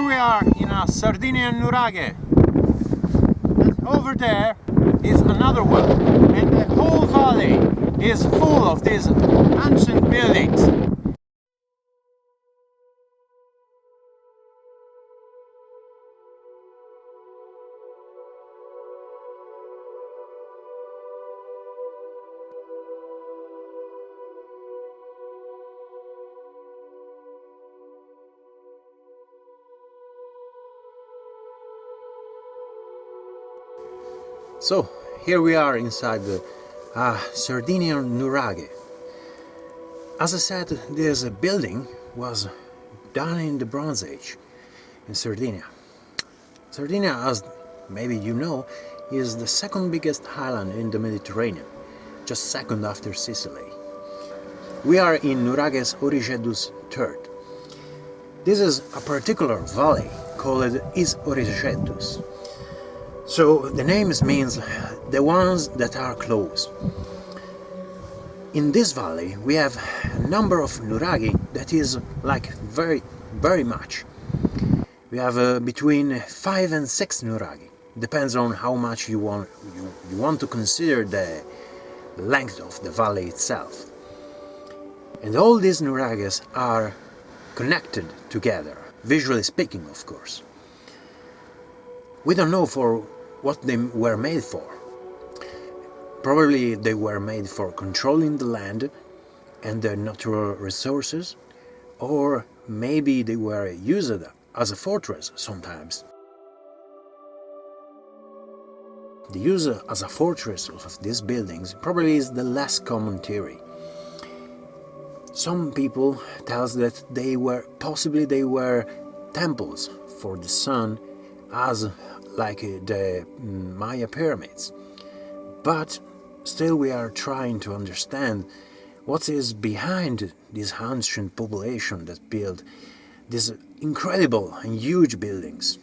Here we are in a Sardinian nuraghe. And over there is another one. And the whole valley is full of these ancient buildings. So here we are inside the Sardinian nuraghe. As I said, this building was done in the Bronze Age in Sardinia. Sardinia, as maybe you know, is the second biggest island in the Mediterranean, just second after Sicily. We are in Nuraghe's Origeddus III. This is a particular valley called Is Origeddus. So the name means the ones that are close. In this valley we have a number of nuraghi that is like very much. We have between 5 and 6 nuraghi. Depends on how much you want to consider the length of the valley itself. And all these nuraghis are connected together, visually speaking, of course. We don't know for what they were made for. Probably they were made for controlling the land and the natural resources, or maybe they were used as a fortress sometimes. The use as a fortress of these buildings probably is the less common theory. Some people tell us that they were temples for the sun, as like the Maya pyramids. But still we are trying to understand what is behind this ancient population that built these incredible and huge buildings.